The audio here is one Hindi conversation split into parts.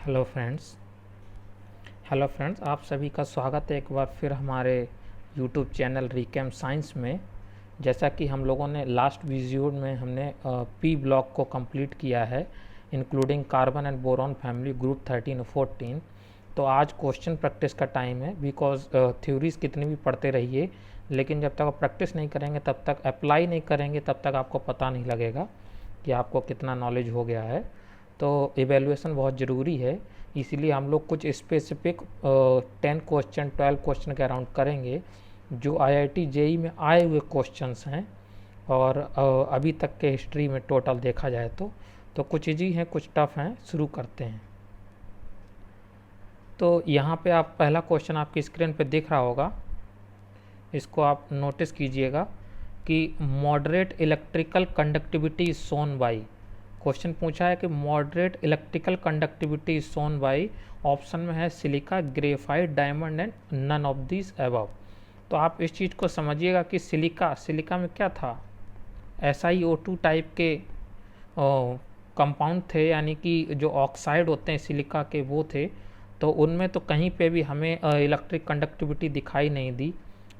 Hello friends. आप सभी का स्वागत है एक बार फिर हमारे यूट्यूब चैनल रिकैम साइंस में। जैसा कि हम लोगों ने लास्ट वीडियो में हमने पी ब्लॉक को कंप्लीट किया है, including carbon and boron family group 13 और 14। तो आज क्वेश्चन प्रैक्टिस का टाइम है, बिकॉज थ्योरीज कितनी भी पढ़ते रहिए, लेकिन जब तक आप प्रैक्टिस नहीं करेंगे, तब तक अप्लाई नहीं करेंगे, तब तक आपको पता नहीं लगेगा कि आपको कितना नॉलेज हो गया है। तो इवेल्युएशन बहुत ज़रूरी है, इसीलिए हम लोग कुछ स्पेसिफिक 10 क्वेश्चन 12 क्वेश्चन के अराउंड करेंगे जो आईआईटी जेई में आए हुए क्वेश्चंस हैं। और अभी तक के हिस्ट्री में टोटल देखा जाए तो कुछ इजी हैं, कुछ टफ हैं। शुरू करते हैं। तो यहाँ पे आप पहला क्वेश्चन आपकी स्क्रीन पे दिख रहा होगा, इसको आप नोटिस कीजिएगा कि moderate electrical conductivity is shown by. क्वेश्चन पूछा है कि moderate electrical conductivity is shown by, option में है silica, graphite, diamond and none of this above. तो आप इस चीज़ को समझिएगा कि सिलिका में क्या था, SiO2 टाइप के कंपाउंड थे, यानी कि जो ऑक्साइड होते हैं सिलिका के वो थे। तो उनमें तो कहीं पे भी हमें इलेक्ट्रिक कंडक्टिविटी दिखाई नहीं दी।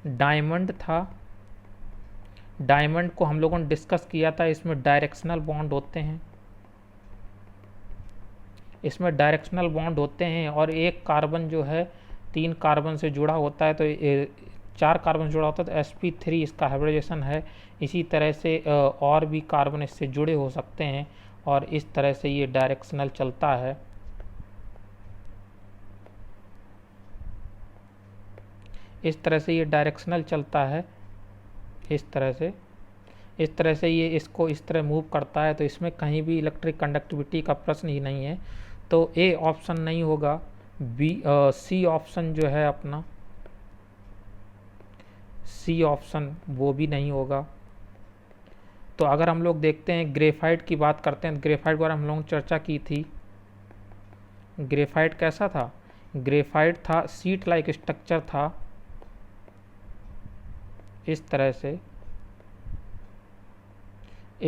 डायमंड था, डायमंड को हम लोगों ने डिस्कस किया था, इसमें डायरेक्शनल बॉन्ड होते हैं, और एक कार्बन जो है 3 कार्बन से जुड़ा होता है, तो 4 कार्बन से जुड़ा होता है, तो sp3 इसका हाइब्रिडाइजेशन है। इसी तरह से और भी कार्बन इससे जुड़े हो सकते हैं, और इस तरह से ये डायरेक्शनल चलता है। इस तरह से ये डायरेक्शनल चलता है, इस तरह से ये इसको इस तरह मूव करता है। तो इसमें कहीं भी इलेक्ट्रिक कंडक्टिविटी का प्रश्न ही नहीं है, तो ए ऑप्शन नहीं होगा। सी ऑप्शन जो है अपना, सी ऑप्शन वो भी नहीं होगा। तो अगर हम लोग देखते हैं ग्रेफाइट की बात करते हैं, ग्रेफाइट के बारे में हम लोगों ने चर्चा की थी। ग्रेफाइट कैसा था? ग्रेफाइट था सीट लाइक स्ट्रक्चर था, इस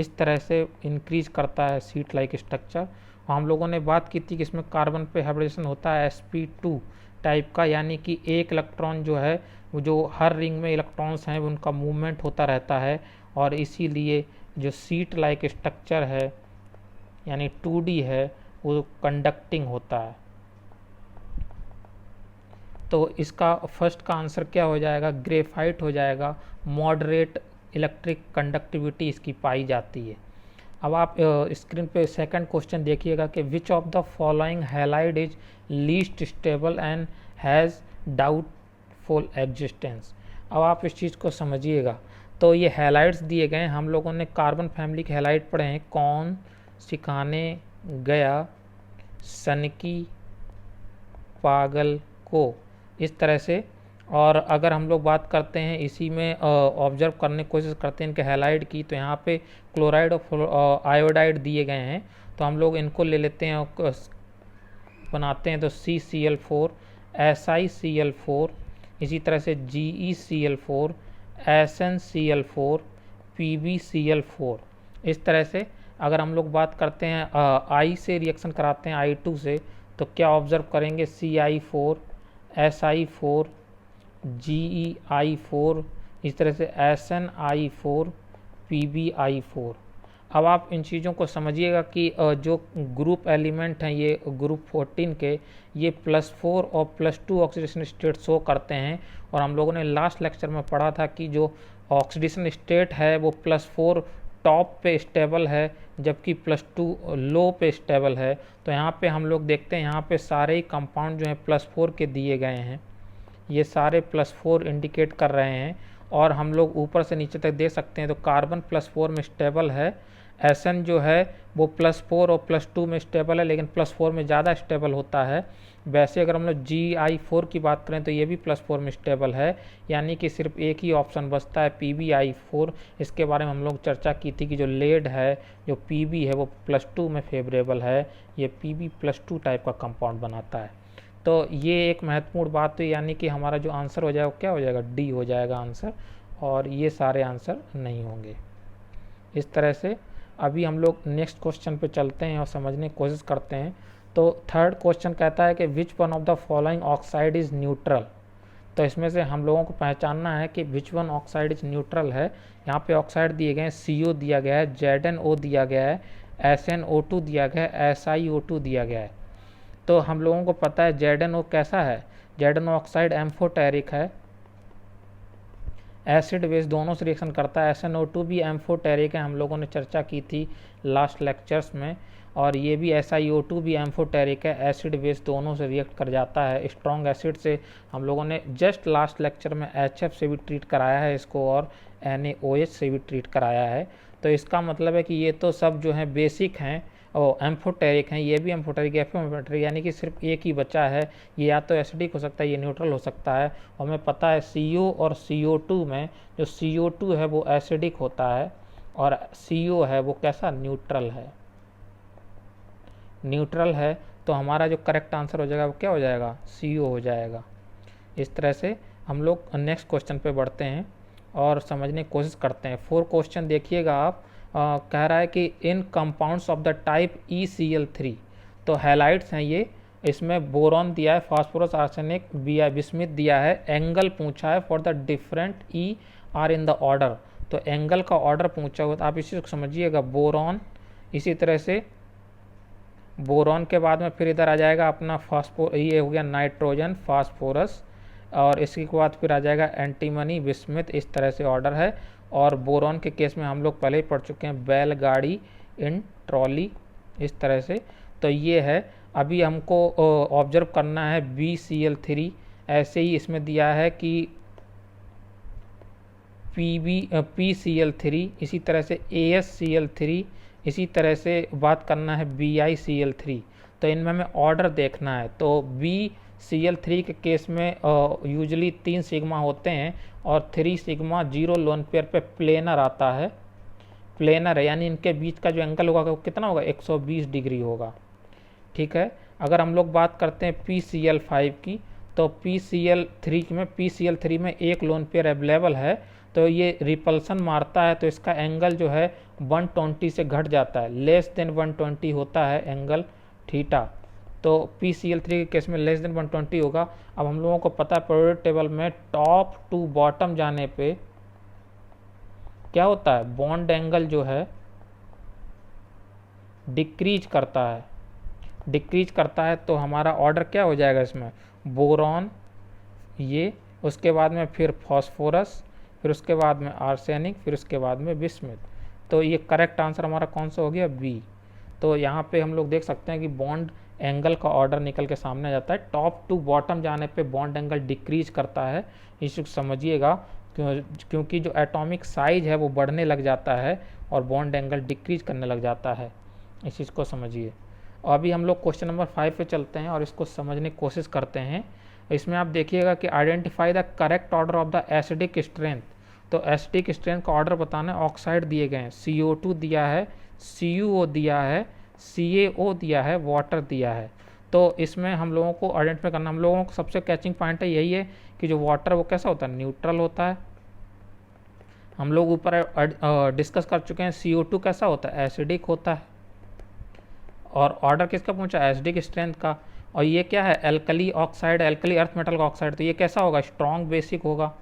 तरह से इंक्रीज करता है सीट लाइक स्ट्रक्चर। हम लोगों ने बात की थी कि इसमें कार्बन पे हाइब्रिडेशन होता है sp2 टाइप का, यानी कि एक इलेक्ट्रॉन जो है वो, जो हर रिंग में इलेक्ट्रॉन्स हैं उनका मूवमेंट होता रहता है, और इसीलिए जो सीट लाइक स्ट्रक्चर है यानी 2D है वो कंडक्टिंग होता है। तो इसका फर्स्ट का आंसर क्या हो जाएगा? ग्रेफाइट हो जाएगा। मॉडरेट इलेक्ट्रिक कंडक्टिविटी इसकी पाई जाती है। अब आप स्क्रीन पे सेकंड क्वेश्चन देखिएगा कि which of the following halide is least stable and has doubtful existence. अब आप इस चीज़ को समझिएगा। तो ये हैलाइड्स दिए गए हैं, हम लोगों ने कार्बन फैमिली के हैलाइड पढ़े हैं, कौन, सिखाने गया, सनकी, पागल को, इस तरह से। और अगर हम लोग बात करते हैं इसी में ऑब्जर्व करने की कोशिश करते हैं इनके हैलाइड की, तो यहाँ पे क्लोराइड और आयोडाइड दिए गए हैं, तो हम लोग इनको ले लेते हैं और बनाते हैं। तो CCl4, SiCl4, इसी तरह से GeCl4, SnCl4, PbCl4, इस तरह से। अगर हम लोग बात करते हैं I से रिएक्शन कराते हैं I2 से, तो क्या ऑब्जर्व करेंगे? Ci4, Si4, GeI4, इस तरह से SnI4, PbI4। अब आप इन चीज़ों को समझिएगा कि जो ग्रुप एलिमेंट हैं ये ग्रुप 14 के, ये +4 और +2 ऑक्सीडेशन स्टेट शो करते हैं। और हम लोगों ने लास्ट लेक्चर में पढ़ा था कि जो ऑक्सीडेशन स्टेट है वो +4 टॉप पे स्टेबल है, जबकि +2 लो पे स्टेबल है। तो यहाँ पे हम लोग देखते हैं, यहाँ पे सारे ही कंपाउंड जो हैं +4 के दिए गए हैं, ये सारे +4 इंडिकेट कर रहे हैं। और हम लोग ऊपर से नीचे तक देख सकते हैं, तो कार्बन +4 में स्टेबल है, Sn जो है वो +4 और +2 में स्टेबल है, लेकिन +4 में ज़्यादा स्टेबल होता है। वैसे अगर हम लोग GI4 की बात करें तो ये भी +4 में स्टेबल है, यानी कि सिर्फ एक ही ऑप्शन बचता है PbI4। इसके बारे में हम लोग चर्चा की थी कि जो लेड है, जो Pb है, वो +2 में फेवरेबल है, ये Pb +2 टाइप का कंपाउंड बनाता है। तो ये एक महत्वपूर्ण बात हुई, यानी कि हमारा जो आंसर हो जाएगा क्या हो जाएगा? डी हो जाएगा आंसर, और ये सारे आंसर नहीं होंगे। इस तरह से अभी हम लोग नेक्स्ट क्वेश्चन पे चलते हैं और समझने की कोशिश करते हैं। तो थर्ड क्वेश्चन कहता है कि which one of the following oxide is neutral. तो इसमें से हम लोगों को पहचानना है कि which one oxide is neutral है। यहाँ पे ऑक्साइड दिए गए हैं, CO दिया गया है, ZnO दिया गया है, SnO2 दिया गया है, SiO2 दिया गया है। तो हम लोगों को पता है ZnO कैसा है, ZnO ऑक्साइड एम्फोटेरिक है, एसिड बेस दोनों से रिएक्शन करता है। SnO2 भी एम्फोटेरिक है, हम लोगों ने चर्चा की थी लास्ट लेक्चर्स में। और ये भी SiO2 भी एम्फोटेरिक है, एसिड बेस दोनों से रिएक्ट कर जाता है। स्ट्रॉन्ग एसिड से हम लोगों ने जस्ट लास्ट लेक्चर में HF से भी ट्रीट कराया है इसको, और NaOH से भी ट्रीट कराया है। तो इसका मतलब है कि ये तो सब जो है बेसिक हैं और एम्फोटेरिक हैं, ये भी एम्फोटेरिक एम्फोटेरिक, यानी कि सिर्फ एक ही बचा है। ये या तो एसिडिक हो सकता है, ये न्यूट्रल हो सकता है। और हमें पता है CO और CO2 में जो CO2 है वो एसिडिक होता है और CO है वो कैसा, न्यूट्रल है। न्यूट्रल है तो हमारा जो करेक्ट आंसर हो जाएगा वो क्या हो जाएगा, CO हो जाएगा। इस तरह से हम लोग नेक्स्ट क्वेश्चन पे बढ़ते हैं और समझने की कोशिश करते हैं। 4 क्वेश्चन देखिएगा आप। कह रहा है कि in compounds of the type ECl3, तो हैलाइड्स हैं ये, इसमें बोरॉन दिया है, फास्फोरस, आर्सेनिक, बिस्मिथ दिया है। एंगल पूछा है for the different E are in the order, तो एंगल का ऑर्डर पूछा हुआ, तो आप इसी को समझिएगा। बोरॉन, इसी तरह से बोरॉन के बाद में फिर इधर आ जाएगा अपना ये हो गया नाइट्रोजन, फास्फोरस, और इसके बाद फिर आ जाएगा एंटीमनी, बिस्मिथ। इस तरह से ऑर्डर है। और बोरॉन के केस में हम लोग पहले ही पढ़ चुके हैं, बैलगाड़ी, इन ट्रॉली, इस तरह से। तो ये है। अभी हमको ऑब्जर्व करना है BCl3। ऐसे ही इसमें दिया है कि PCl3, इसी तरह से AsCl3, इसी तरह से बात करना है BiCl3। तो इनमें हमें ऑर्डर देखना है। तो BCl3 के केस में यूजली 3 सिग्मा होते हैं और 3 सिग्मा 0 लोन पेयर पे प्लेनर आता है। प्लेनर है यानी इनके बीच का जो एंगल होगा वो कितना होगा, 120 डिग्री होगा। ठीक है। अगर हम लोग बात करते हैं PCl5 की, तो PCl3 में एक लोन पेयर अवेलेबल है, तो ये रिपल्सन मारता है, तो इसका एंगल जो है 120 से घट जाता है, लेस देन 120 होता है एंगल थीटा। तो PCl3 के केस में लेस देन 120 होगा। अब हम लोगों को पता है पीरियोडिक टेबल में टॉप टू बॉटम जाने पे क्या होता है, बॉन्ड एंगल जो है डिक्रीज करता है। डिक्रीज करता है तो हमारा ऑर्डर क्या हो जाएगा इसमें, बोरॉन, ये, उसके बाद में फिर फॉस्फोरस, फिर उसके बाद में आर्सेनिक, फिर उसके बाद में बिस्मिथ। तो ये करेक्ट आंसर हमारा कौन सा हो गया, B। तो यहाँ पे हम लोग देख सकते हैं कि बॉन्ड एंगल का ऑर्डर निकल के सामने आ जाता है। टॉप टू बॉटम जाने पे बॉन्ड एंगल डिक्रीज करता है, इस समझिएगा, क्योंकि जो एटॉमिक साइज है वो बढ़ने लग जाता है और बॉन्ड एंगल डिक्रीज करने लग जाता है, इस चीज़ को समझिए। और अभी हम लोग क्वेश्चन नंबर 5 पे चलते हैं और इसको समझने की कोशिश करते हैं। इसमें आप देखिएगा कि identify the correct order of the acidic strength. तो एसिडिक स्ट्रेंथ का ऑर्डर बताना है। ऑक्साइड दिए गए हैं, CO2 दिया है, CuO दिया है, CaO दिया है, वाटर दिया है। तो इसमें हम लोगों को आइडेंटिफाई करना, हम लोगों को सबसे कैचिंग पॉइंट है यही है कि जो वाटर वो कैसा होता है, न्यूट्रल होता है। हम लोग ऊपर डिस्कस कर चुके हैं CO2 कैसा होता है, एसिडिक होता है। और ऑर्डर किसका पूछा, एसिडिक स्ट्रेंथ का। और ये क्या है, alkali oxide, alkali earth metal का ऑक्साइड, तो ये कैसा होगा, स्ट्रॉन्ग बेसिक होगा।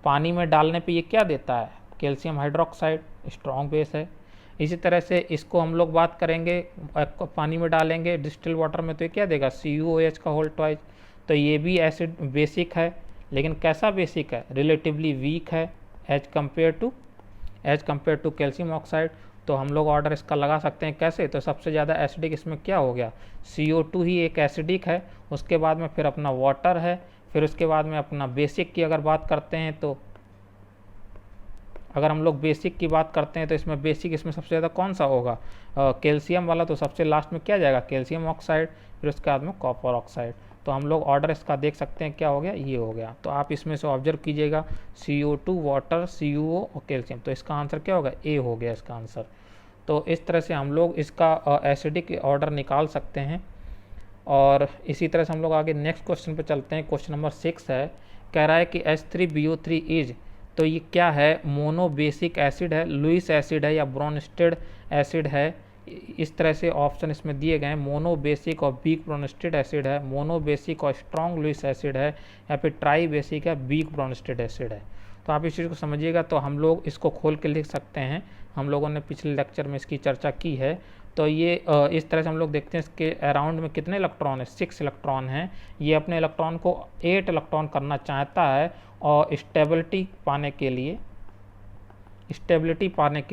पानी में डालने पे ये क्या देता है, कैल्शियम हाइड्रोक्साइड, स्ट्रॉन्ग बेस है। इसी तरह से इसको हम लोग बात करेंगे, पानी में डालेंगे डिस्टिल वाटर में, तो ये क्या देगा, CuOH का होल ट्वाइस। तो ये भी एसिड बेसिक है, लेकिन कैसा बेसिक है, रिलेटिवली वीक है as compare to calcium oxide. तो हम लोग ऑर्डर इसका लगा सकते हैं कैसे, तो सबसे ज़्यादा एसिडिक इसमें क्या हो गया, CO2 ही एक एसिडिक है। उसके बाद में फिर अपना वाटर है, फिर उसके बाद में अपना बेसिक की अगर बात करते हैं, तो अगर हम लोग बेसिक की बात करते हैं तो इसमें बेसिक, इसमें सबसे ज़्यादा कौन सा होगा, कैल्शियम वाला। तो सबसे लास्ट में क्या जाएगा, कैल्शियम ऑक्साइड, फिर उसके बाद में कॉपर ऑक्साइड। तो हम लोग ऑर्डर इसका देख सकते हैं क्या हो गया, ये हो गया। तो आप इसमें से ऑब्जर्व कीजिएगा, CO2, वाटर, CuO और कैल्शियम। तो इसका आंसर क्या होगा, A हो गया इसका आंसर। तो इस तरह से हम लोग इसका एसिडिक ऑर्डर निकाल सकते हैं। और इसी तरह से हम लोग आगे नेक्स्ट क्वेश्चन पे चलते हैं। क्वेश्चन नंबर 6 है, कह रहा है कि H3BO3 इज, तो ये क्या है, मोनो बेसिक एसिड है, लुइस एसिड है या ब्रोंस्टेड एसिड है इस तरह से ऑप्शन इसमें दिए गए हैं, मोनो बेसिक और वीक ब्रोनिस्टेड एसिड है, मोनो बेसिक और स्ट्रॉन्ग लुईस एसिड है, या फिर ट्राई बेसिक है, वीक ब्रोनिस्टेड एसिड है। तो आप इस चीज़ को समझिएगा। तो हम लोग इसको खोल के लिख सकते हैं, हम लोगों ने पिछले लेक्चर में इसकी चर्चा की है। तो ये इस तरह से हम लोग देखते हैं इसके अराउंड में कितने इलेक्ट्रॉन है, 6 इलेक्ट्रॉन हैं। ये अपने इलेक्ट्रॉन को 8 इलेक्ट्रॉन करना चाहता है, और स्टेबिलिटी पाने के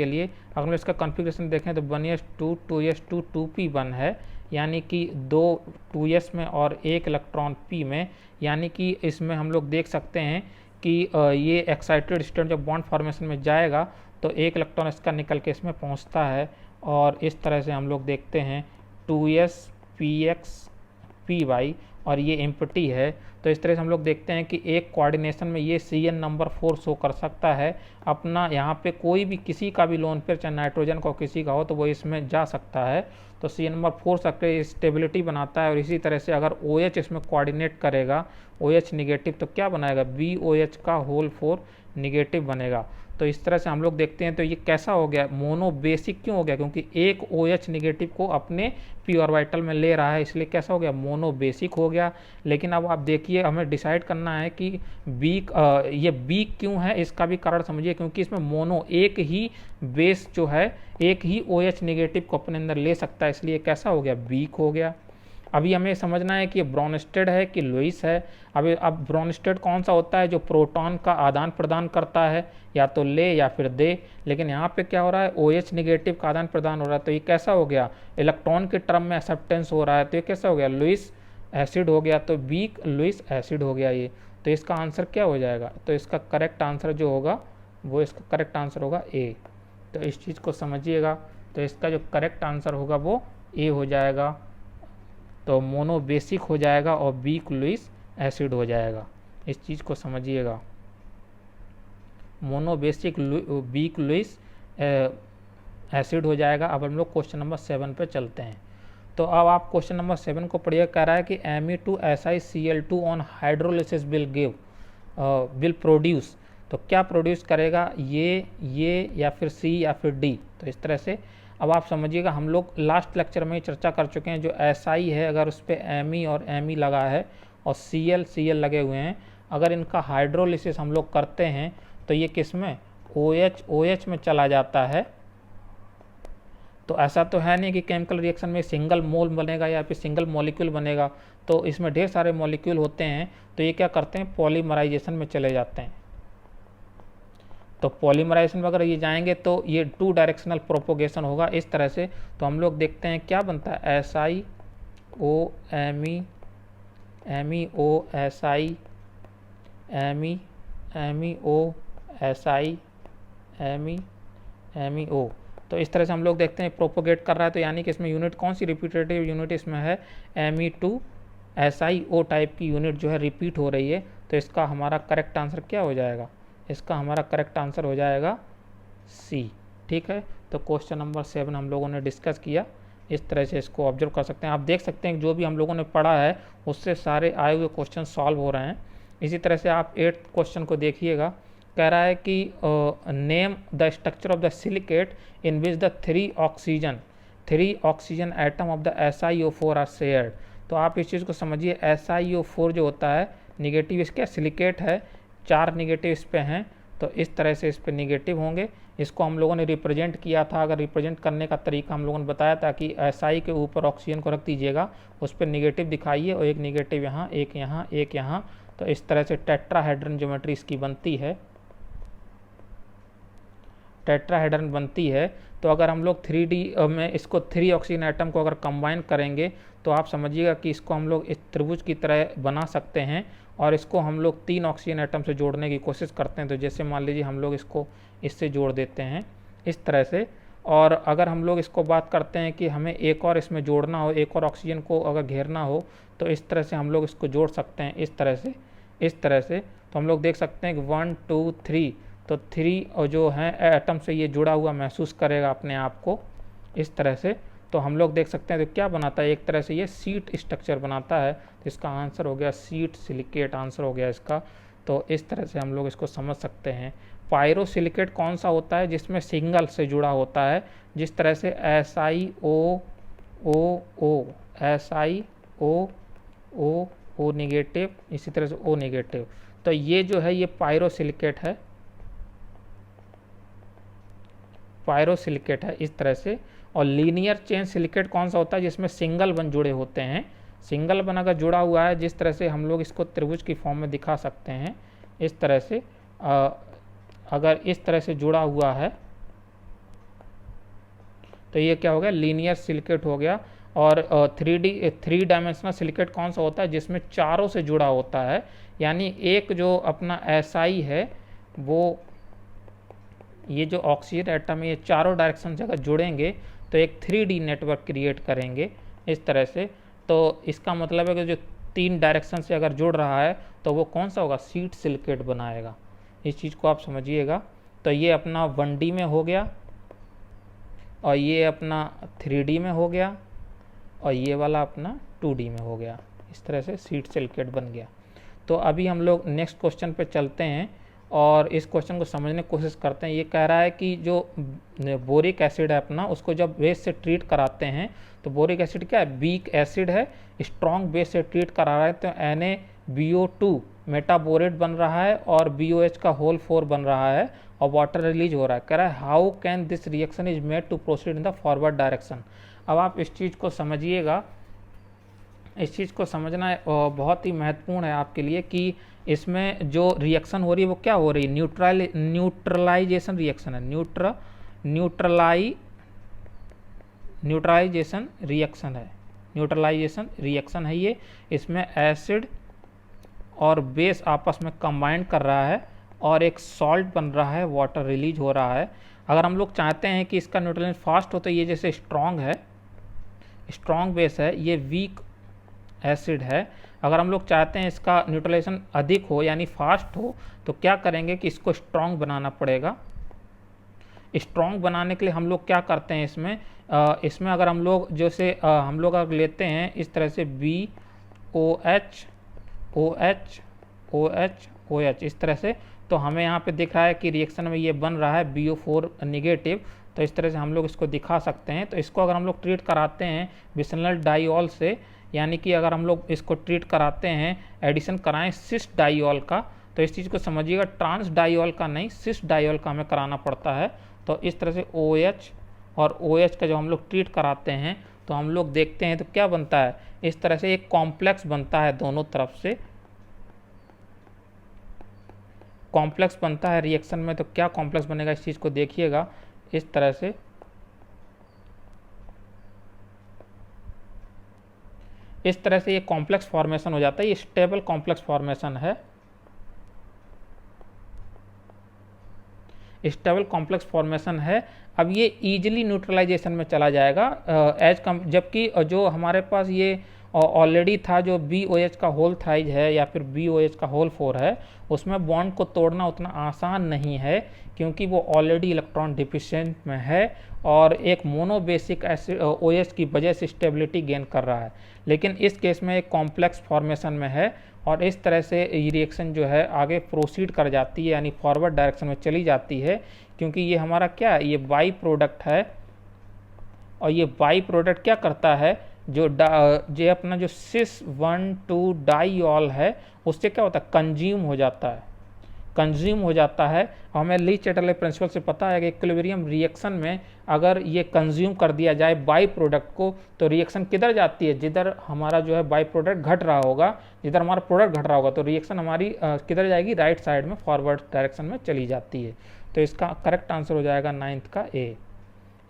लिए अगर हम इसका कॉन्फ़िगरेशन देखें तो 1s2 2s2 2p1 है, यानी कि 2 2s में और 1 इलेक्ट्रॉन p में। यानी कि इसमें हम लोग देख सकते हैं कि ये एक्साइटेड स्टेट जब बॉन्ड फॉर्मेशन में जाएगा तो 1 इलेक्ट्रॉन इसका निकल के इसमें पहुंचता है, और इस तरह से हम लोग देखते हैं 2s px py, और ये एम्प्टी है। तो इस तरह से हम लोग देखते हैं कि एक कोऑर्डिनेशन में ये CN नंबर 4 शो कर सकता है अपना। यहाँ पे कोई भी किसी का भी लोन पेयर, चाहे नाइट्रोजन का किसी का हो, तो वो इसमें जा सकता है। तो CN नंबर 4 सकते स्टेबिलिटी बनाता है। और इसी तरह से अगर OH इसमें कोऑर्डिनेट करेगा, OH निगेटिव, तो क्या बनाएगा, BOH का होल 4 निगेटिव बनेगा। तो इस तरह से हम लोग देखते हैं। तो ये कैसा हो गया, मोनो बेसिक क्यों हो गया, क्योंकि एक OH निगेटिव को अपने p ऑर्बिटल में ले रहा है, इसलिए कैसा हो गया, मोनो बेसिक हो गया। लेकिन अब आप देखिए, हमें डिसाइड करना है कि वीक, ये वीक क्यों है, इसका भी कारण समझिए। क्योंकि इसमें मोनो एक ही बेस जो है, एक ही OH निगेटिव को अपने अंदर ले सकता है, इसलिए कैसा हो गया, वीक हो गया। अभी हमें समझना है कि ये ब्रोनिस्टेड है कि लुईस है। अब ब्रोनिस्टेड कौन सा होता है, जो प्रोटॉन का आदान प्रदान करता है, या तो ले या फिर दे। लेकिन यहाँ पे क्या हो रहा है, OH निगेटिव का आदान प्रदान हो रहा है। तो ये कैसा हो गया, इलेक्ट्रॉन के टर्म में एक्सेप्टेंस हो रहा है, तो ये कैसा हो गया, लुईस एसिड हो गया। तो वीक लुईस एसिड हो गया ये। तो इसका आंसर क्या हो जाएगा, तो इसका करेक्ट आंसर जो होगा वो, इसका करेक्ट आंसर होगा ए। तो इस चीज़ को समझिएगा। तो इसका जो करेक्ट आंसर होगा वो ए हो जाएगा। तो मोनो बेसिक हो जाएगा और वीक लुईस एसिड हो जाएगा। इस चीज़ को समझिएगा, monobasic weak Lewis acid हो जाएगा। अब हम लोग क्वेश्चन नंबर 7 पे चलते हैं। तो अब आप क्वेश्चन नंबर 7 को पढ़िए। कह रहा है कि Me2SiCl2 on hydrolysis will produce. तो क्या प्रोड्यूस करेगा, ये या फिर सी या फिर डी। तो इस तरह से अब आप समझिएगा, हम लोग लास्ट लेक्चर में चर्चा कर चुके हैं, जो SI है अगर उस पर Me और Me लगा है और Cl लगे हुए हैं, अगर इनका हाइड्रोलिसिस हम लोग करते हैं तो ये किस में, OH में चला जाता है। तो ऐसा तो है नहीं कि केमिकल रिएक्शन में सिंगल मोल बनेगा या फिर सिंगल मॉलिक्यूल बनेगा, तो इसमें ढेर सारे मॉलिक्यूल होते हैं। तो ये क्या करते हैं, पॉलीमराइजेशन में चले जाते हैं। तो पॉलीमराइजेशन में अगर ये जाएंगे तो ये 2 डायरेक्शनल प्रोपोगेशन होगा इस तरह से। तो हम लोग देखते हैं क्या बनता है, SiO Me MEO SI MEO SI MEO। तो इस तरह से हम लोग देखते हैं प्रोपोगेट कर रहा है। तो यानी कि इसमें यूनिट कौन सी रिपीटेटिव यूनिट इसमें है, Me2SiO टाइप की यूनिट जो है रिपीट हो रही है। तो इसका हमारा करेक्ट आंसर क्या हो जाएगा, इसका हमारा करेक्ट आंसर हो जाएगा सी। ठीक है। तो क्वेश्चन नंबर 7 हम लोगों ने डिस्कस किया। इस तरह से इसको ऑब्जर्व कर सकते हैं। आप देख सकते हैं जो भी हम लोगों ने पढ़ा है उससे सारे आए हुए क्वेश्चन सॉल्व हो रहे हैं। इसी तरह से आप 8th क्वेश्चन को देखिएगा। कह रहा है कि name the structure of the silicate in which the 3 oxygen atom of the SiO4 are shared. तो आप इस चीज़ को समझिए, SiO4 जो होता है निगेटिव, इसका सिलिकेट है, 4 निगेटिव इस पे हैं। तो इस तरह से इस पे निगेटिव होंगे। इसको हम लोगों ने रिप्रेजेंट किया था। अगर रिप्रेजेंट करने का तरीका हम लोगों ने बताया था कि SI के ऊपर ऑक्सीजन को रख दीजिएगा, उस पर निगेटिव दिखाइए और एक निगेटिव यहाँ, एक यहाँ, एक यहाँ। तो इस तरह से टेट्राहेड्रन ज्योमेट्री इसकी बनती है, टेट्राहेड्रन बनती है। तो अगर हम लोग 3D में इसको 3 ऑक्सीजन एटम को अगर कंबाइन करेंगे तो आप समझिएगा कि इसको हम लोग इस त्रिभुज की तरह बना सकते हैं। और इसको हम लोग 3 ऑक्सीजन एटम से जोड़ने की कोशिश करते हैं। तो जैसे मान लीजिए हम लोग इसको इससे जोड़ देते हैं इस तरह से। और अगर हम लोग इसको बात करते हैं कि हमें एक और इसमें जोड़ना हो, एक और ऑक्सीजन को अगर घेरना हो, तो इस तरह से हम लोग इसको जोड़ सकते हैं इस तरह से। तो हम लोग देख सकते हैं कि 1 2 3, तो 3 और जो है एटम से ये जुड़ा हुआ महसूस करेगा अपने आप को इस तरह से। तो हम लोग देख सकते हैं तो क्या बनाता है, एक तरह से ये सीट स्ट्रक्चर बनाता है। तो इसका आंसर हो गया सीट सिलिकेट, आंसर हो गया इसका। तो इस तरह से हम लोग इसको समझ सकते हैं। पायरोसिलिकेट कौन सा होता है जिसमें सिंगल से जुड़ा होता है, जिस तरह से SiO O SiO नेगेटिव, इसी तरह से O नेगेटिव। तो ये जो है ये पायरोसिलिकेट है, पायरोसिलिकेट है इस तरह से। और लीनियर चेन सिलिकेट कौन सा होता है जिसमें सिंगल बन जुड़े होते हैं। सिंगल बन अगर जुड़ा हुआ है, जिस तरह से हम लोग इसको त्रिभुज की फॉर्म में दिखा सकते हैं इस तरह से, अगर इस तरह से जुड़ा हुआ है तो ये क्या हो गया, लीनियर सिलिकेट हो गया। और 3 डायमेंशनल सिलिकेट कौन सा होता है जिसमें चारों से जुड़ा होता है, यानी एक जो अपना SI है वो, ये जो ऑक्सीजन एटम है ये चारों डायरेक्शन से अगर जुड़ेंगे तो एक 3D नेटवर्क क्रिएट करेंगे इस तरह से। तो इसका मतलब है कि जो 3 डायरेक्शन से अगर जुड़ रहा है तो वो कौन सा होगा, शीट सिलिकेट बनाएगा। इस चीज़ को आप समझिएगा। तो ये अपना 1D में हो गया, और ये अपना 3D में हो गया, और ये वाला अपना 2D में हो गया। इस तरह से शीट सिलिकेट बन गया। तो अभी हम लोग नेक्स्ट क्वेश्चन पे चलते हैं और इस क्वेश्चन को समझने की कोशिश करते हैं। ये कह रहा है कि जो बोरिक एसिड है अपना, उसको जब बेस से ट्रीट कराते हैं तो बोरिक एसिड क्या है, वीक एसिड है, स्ट्रॉन्ग बेस से ट्रीट करा रहा है तो NaBO2 मेटाबोरेट बन रहा है और BOH का होल 4 बन रहा है और वाटर रिलीज हो रहा है। कह रहा है how can this reaction is made to proceed in the forward direction. अब आप इस चीज़ को समझिएगा, इस चीज़ को समझना बहुत ही महत्वपूर्ण है आपके लिए कि इसमें जो रिएक्शन हो रही है वो क्या हो रही है, न्यूट्रलाइजेशन रिएक्शन है, न्यूट्रलाइजेशन रिएक्शन है, न्यूट्रलाइजेशन रिएक्शन है ये। इसमें एसिड और बेस आपस में कंबाइन कर रहा है और एक सॉल्ट बन रहा है, वाटर रिलीज हो रहा है। अगर हम लोग चाहते हैं कि इसका न्यूट्रलाइजेशन फास्ट हो तो ये जैसे स्ट्रॉन्ग है, स्ट्रॉन्ग बेस है, ये वीक एसिड है। अगर हम लोग चाहते हैं इसका न्यूट्रलाइजेशन अधिक हो यानी फास्ट हो तो क्या करेंगे कि इसको स्ट्रॉन्ग बनाना पड़ेगा। स्ट्रॉन्ग बनाने के लिए हम लोग क्या करते हैं इसमें अगर हम लोग जैसे हम लोग अगर लेते हैं इस तरह से BOH OH OH OH इस तरह से, तो हमें यहाँ पे दिख रहा है कि रिएक्शन में ये बन रहा है BO4 नेगेटिव। तो इस तरह से हम लोग इसको दिखा सकते हैं। तो इसको अगर हम लोग ट्रीट कराते हैं बिसनल डाइऑल से, यानी कि अगर हम लोग इसको ट्रीट कराते हैं, एडिशन कराएं सिस डाइऑल का, तो इस चीज़ को समझिएगा, ट्रांस डाइऑल का नहीं, सिस डाइऑल का हमें कराना पड़ता है। तो इस तरह से OH और OH का जो हम लोग ट्रीट कराते हैं तो हम लोग देखते हैं तो क्या बनता है, इस तरह से एक कॉम्प्लेक्स बनता है, दोनों तरफ से कॉम्प्लेक्स बनता है रिएक्शन में। तो क्या कॉम्प्लेक्स बनेगा इस चीज़ को देखिएगा, इस तरह से ये कॉम्प्लेक्स फॉर्मेशन हो जाता है। ये स्टेबल कॉम्प्लेक्स फॉर्मेशन है, स्टेबल कॉम्प्लेक्स फॉर्मेशन है। अब ये इजीली न्यूट्रलाइजेशन में चला जाएगा जबकि जो हमारे पास ये ऑलरेडी था जो BOH का होल थ्राइज है या फिर BOH का होल 4 है, उसमें बॉन्ड को तोड़ना उतना आसान नहीं है क्योंकि वो ऑलरेडी इलेक्ट्रॉन डिफिशिएंट में है और एक मोनोबेसिक एसिड OH की वजह से स्टेबिलिटी गेन कर रहा है। लेकिन इस केस में एक कॉम्प्लेक्स फॉर्मेशन में है और इस तरह से ये रिएक्शन जो है आगे प्रोसीड कर जाती है, यानी फॉरवर्ड डायरेक्शन में चली जाती है, क्योंकि ये हमारा क्या है, ये बाई प्रोडक्ट है। और ये बाई प्रोडक्ट क्या करता है, जो अपना जो सिस 1,2 डाइऑल है उससे क्या होता है, कंज्यूम हो जाता है। हमें ली चैटरले प्रिंसिपल से पता है कि इक्विलिब्रियम रिएक्शन में अगर ये कंज्यूम कर दिया जाए बाई प्रोडक्ट को तो रिएक्शन किधर जाती है, जिधर हमारा जो है बाई प्रोडक्ट घट रहा होगा, जिधर हमारा प्रोडक्ट घट रहा होगा तो रिएक्शन हमारी किधर जाएगी, राइट साइड में फॉरवर्ड डायरेक्शन में चली जाती है। तो इसका करेक्ट आंसर हो जाएगा 9th का A।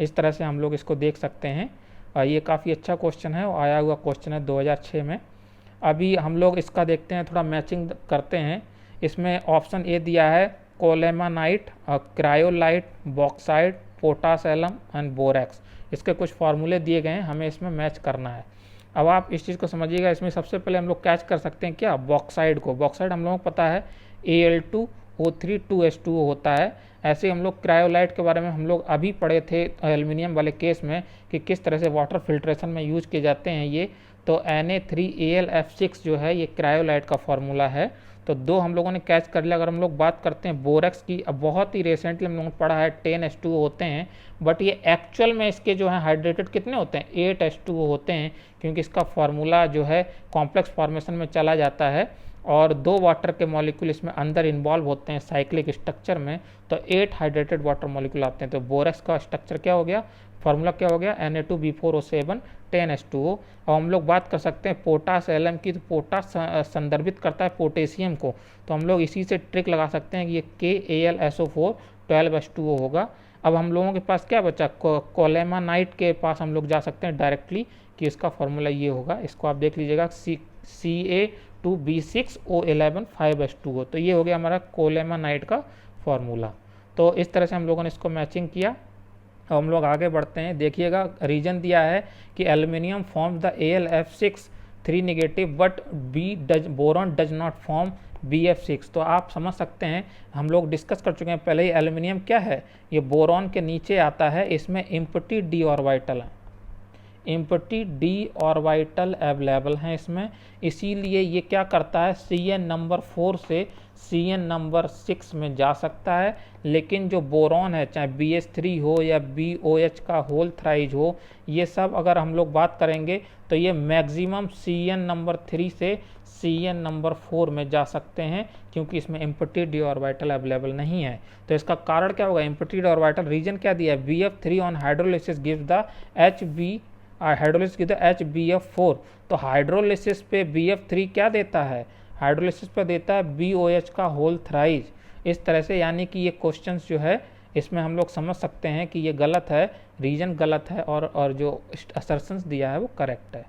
इस तरह से हम लोग इसको देख सकते हैं। ये काफ़ी अच्छा क्वेश्चन है, आया हुआ क्वेश्चन है 2006 में। अभी हम लोग इसका देखते हैं, थोड़ा मैचिंग करते हैं। इसमें ऑप्शन ए दिया है colemanite, cryolite, bauxite, potash alum and borax. इसके कुछ फार्मूले दिए गए हैं, हमें इसमें मैच करना है। अब आप इस चीज़ को समझिएगा, इसमें सबसे पहले हम लोग कैच कर सकते हैं क्या, बॉक्साइड को। बॉक्साइड हम लोगों को पता है Al2O3 2H2O होता है। ऐसे ही हम लोग क्रायोलाइट के बारे में हम लोग अभी पढ़े थे एल्युमिनियम वाले केस में कि किस तरह से वाटर फिल्ट्रेशन में यूज किए जाते हैं ये। तो Na3Al F6 जो है ये क्रायोलाइट का फॉर्मूला है। तो 2 हम लोगों ने कैच कर लिया। अगर हम लोग बात करते हैं बोरेक्स की, अब बहुत ही रिसेंटली हम लोगों ने पढ़ा है 10H2O होते हैं, बट ये एक्चुअल में इसके जो है हाइड्रेटेड कितने होते हैं, 8H2O होते हैं, क्योंकि इसका फार्मूला जो है कॉम्प्लेक्स फॉर्मेशन में चला जाता है और 2 वाटर के मॉलिक्यूल इसमें अंदर इन्वॉल्व होते हैं साइक्लिक स्ट्रक्चर में, तो 8 हाइड्रेटेड वाटर मॉलिक्यूल आते हैं। तो बोरेक्स का स्ट्रक्चर क्या हो गया, फार्मूला क्या हो गया, Na2B4O7 10H2O। अब हम लोग बात कर सकते हैं पोटास Lm की, तो पोटास संदर्भित करता है पोटेशियम को, तो हम लोग इसी से ट्रिक लगा सकते हैं कि ये KAlSO4 12H2O होगा। अब हम लोगों के पास क्या बचा, कोलेमानाइट के पास हम लोग जा सकते हैं डायरेक्टली कि इसका फार्मूला ये होगा, इसको आप देख लीजिएगा Ca2B6O11 5H2O। तो ये हो गया हमारा कोलेमानाइट का फार्मूला। तो इस तरह से हम लोगों ने इसको मैचिंग किया। अब हम लोग आगे बढ़ते हैं, देखिएगा रीजन दिया है कि aluminium form the AlF6 3 negative but boron does not form BF6। तो आप समझ सकते हैं, हम लोग डिस्कस कर चुके हैं पहले ही, एल्युमिनियम क्या है, ये बोरॉन के नीचे आता है, इसमें इम्पटी d ऑर्बिटल है, इम्पटी d ऑर्बिटल अवेलेबल हैं इसमें, इसीलिए ये क्या करता है, Cn नंबर 4 से Cn नंबर 6 में जा सकता है। लेकिन जो बोरॉन है, चाहे BH3 हो या BOH का होल थ्राइज हो, ये सब अगर हम लोग बात करेंगे तो ये मैक्सिमम Cn नंबर 3 से Cn नंबर 4 में जा सकते हैं, क्योंकि इसमें इम्पटी d ऑर्बिटल अवेलेबल नहीं है। तो इसका कारण क्या होगा, इम्पटी d ऑर्बिटल, रीजन क्या दिया है, BF3 on hydrolysis gives the hydrolysis की HBF4। तो हाइड्रोलिसिस पे BF3 क्या देता है, हाइड्रोलिसिस पे देता है BOH का होल थ्राइज। इस तरह से यानी कि ये क्वेश्चंस जो है इसमें हम लोग समझ सकते हैं कि ये गलत है, रीजन गलत है और जो असर्शंस दिया है वो करेक्ट है,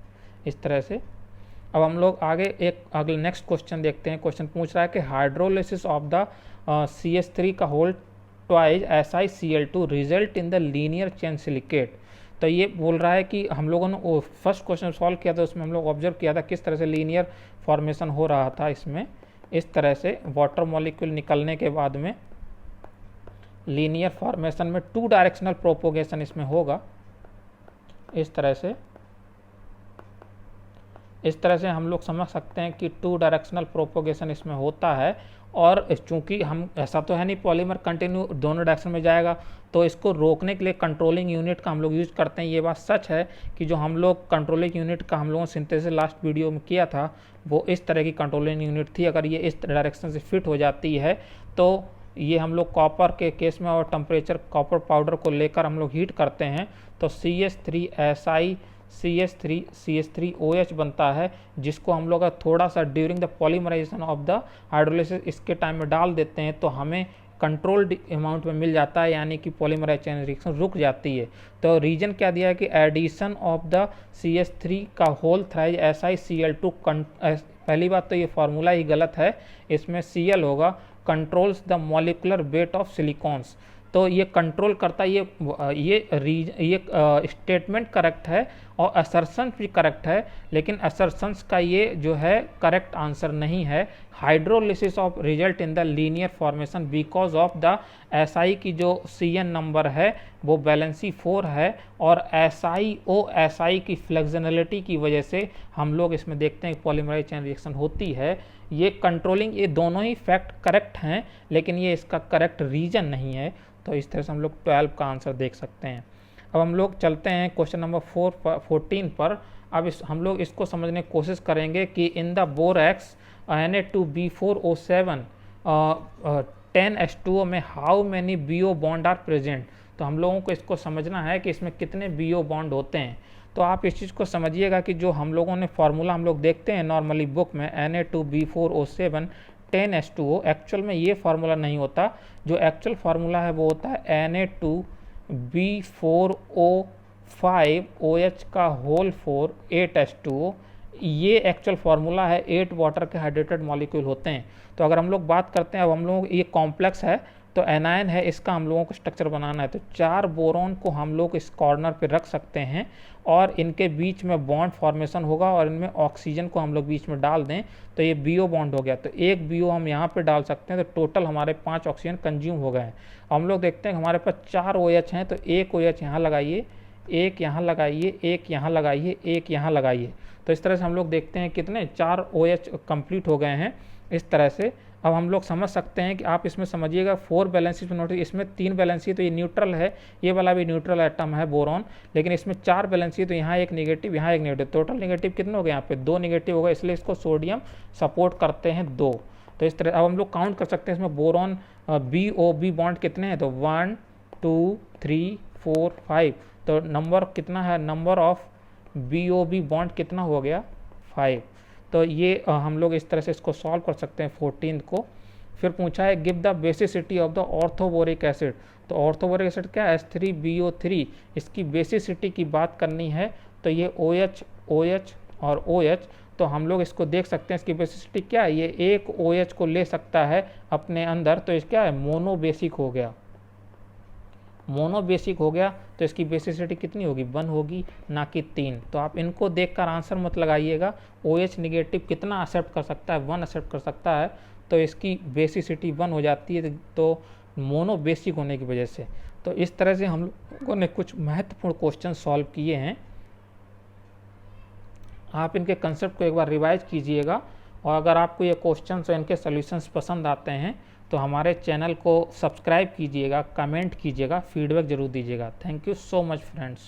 इस तरह से। अब हम लोग आगे एक अगले नेक्स्ट क्वेश्चन देखते हैं। क्वेश्चन पूछ रहा है कि हाइड्रोलिसिस ऑफ द CH3 का whole twice SiCl2 result in the linear chain silicate. तो ये बोल रहा है कि हम लोगों ने फर्स्ट क्वेश्चन सॉल्व किया था, उसमें हम लोग ऑब्जर्व किया था किस तरह से लीनियर फॉर्मेशन हो रहा था इसमें। इस तरह से वाटर मॉलिक्यूल निकलने के बाद में लीनियर फॉर्मेशन में 2 डायरेक्शनल प्रोपोगेशन इसमें होगा, इस तरह से हम लोग समझ सकते हैं कि 2 डायरेक्शनल प्रोपोगेशन इसमें होता है। और चूंकि हम ऐसा तो है नहीं पॉलीमर कंटिन्यू दोनों डायरेक्शन में जाएगा, तो इसको रोकने के लिए कंट्रोलिंग यूनिट का हम लोग यूज करते हैं। ये बात सच है कि जो हम लोग कंट्रोलिंग यूनिट का हम लोगों ने सिंथेसिस लास्ट वीडियो में किया था, वो इस तरह की कंट्रोलिंग यूनिट थी। अगर ये इस डायरेक्शन से फिट हो जाती है तो ये हम लोग कॉपर के केस में और टेम्परेचर कॉपर पाउडर को लेकर हम लोग हीट करते हैं, तो CH3SiCH3OH बनता है, जिसको हम लोग थोड़ा सा during the polymerisation of the hydrolysis इसके टाइम में डाल देते हैं, तो हमें कंट्रोल्ड अमाउंट में मिल जाता है, यानी कि पॉलीमराइज चेन रिएक्शन रुक जाती है। तो रीजन क्या दिया है कि एडिशन ऑफ द CH3 का होल थ्राइज SiCl2, पहली बात तो ये फार्मूला ही गलत है, इसमें Cl होगा, controls the molecular weight of silicones. तो ये कंट्रोल करता है, ये स्टेटमेंट करेक्ट है और असर्शन भी करेक्ट है, लेकिन असर्शंस का ये जो है करेक्ट आंसर नहीं है। Hydrolysis of result in the linear formation because of the SI की जो Cn नंबर है वो बैलेंसी 4 है, और SI की फ्लेक्सिबिलिटी की वजह से हम लोग इसमें देखते हैं पॉलीमराइज चेन रिएक्शन होती है। ये कंट्रोलिंग, ये दोनों ही फैक्ट करेक्ट हैं, लेकिन ये इसका करेक्ट रीजन नहीं है। तो इस तरह से हम लोग 12 का आंसर देख सकते हैं। अब हम लोग चलते हैं क्वेश्चन नंबर 14 पर। अब हम लोग इसको समझने की कोशिश करेंगे कि in the borax Na2B4O7 10H2O में how many BO bond are present. तो हम लोगों को इसको समझना है कि इसमें कितने BO बॉन्ड होते हैं। तो आप इस चीज़ को समझिएगा कि जो हम लोगों ने फार्मूला हम लोग देखते हैं नॉर्मली बुक में Na2B4O7 10H2O, एक्चुअल में ये फार्मूला नहीं होता। जो एक्चुअल फार्मूला है वो होता है Na2B4O5 OH का होल 4 8H2O। ये एक्चुअल फार्मूला है, 8 वाटर के हाइड्रेटेड मॉलिक्यूल होते हैं। तो अगर हम लोग बात करते हैं, अब हम लोग ये कॉम्प्लेक्स है तो एनायन है, इसका हम लोगों को स्ट्रक्चर बनाना है, तो 4 बोरॉन को हम लोग इस कॉर्नर पे रख सकते हैं और इनके बीच में बॉन्ड फॉर्मेशन होगा और इनमें ऑक्सीजन को हम लोग बीच में डाल दें तो ये BO बॉन्ड हो गया। तो एक BO हम यहाँ पे डाल सकते हैं, तो टोटल हमारे 5 ऑक्सीजन कंज्यूम हो गए हैं। हम लोग देखते हैं हमारे पास 4 OH हैं, तो एक OH यहाँ लगाइए, एक यहाँ लगाइए, एक यहाँ लगाइए, एक यहाँ लगाइए। तो इस तरह से हम लोग देखते हैं कितने 4 OH कंप्लीट हो गए हैं। इस तरह से अब हम लोग समझ सकते हैं कि आप इसमें समझिएगा 4 वैलेंसीज में नोटिस, इसमें 3 वैलेंसी तो ये न्यूट्रल है, ये वाला भी न्यूट्रल एटम है बोरॉन, लेकिन इसमें 4 वैलेंसी तो यहाँ एक नेगेटिव यहाँ एक नेगेटिव, टोटल नेगेटिव कितने हो गए यहाँ पे 2 नेगेटिव हो गए, इसलिए इसको सोडियम सपोर्ट करते हैं 2। तो इस तरह अब हम लोग काउंट कर सकते हैं इसमें बोरॉन BO बॉन्ड कितने हैं, तो 1 2 3 4 5, तो नंबर कितना है, नंबर ऑफ BO बॉन्ड कितना हो गया 5। तो ये हम लोग इस तरह से इसको सॉल्व कर सकते हैं 14 को। फिर पूछा है give the basicity of the orthoboric acid, तो ऑर्थोबोरिक एसिड क्या है H3BO3, इसकी बेसिसिटी की बात करनी है तो ये OH OH और OH, तो हम लोग इसको देख सकते हैं इसकी बेसिसिटी क्या है, ये एक OH को ले सकता है अपने अंदर, तो इस क्या है मोनो बेसिक हो गया, मोनो बेसिक हो गया, तो इसकी बेसिसिटी कितनी होगी 1 होगी ना कि 3। तो आप इनको देखकर आंसर मत लगाइएगा, OH निगेटिव कितना एक्सेप्ट कर सकता है 1 एक्सेप्ट कर सकता है, तो इसकी बेसिसिटी 1 हो जाती है, तो मोनो बेसिक होने की वजह से। तो इस तरह से हम लोगों ने कुछ महत्वपूर्ण क्वेश्चन सॉल्व किए हैं, आप इनके कंसेप्ट को एक बार रिवाइज कीजिएगा, और अगर आपको ये क्वेश्चंस और इनके सॉल्यूशंस पसंद आते हैं तो हमारे चैनल को सब्सक्राइब कीजिएगा, कमेंट कीजिएगा, फीडबैक जरूर दीजिएगा। Thank you so much friends.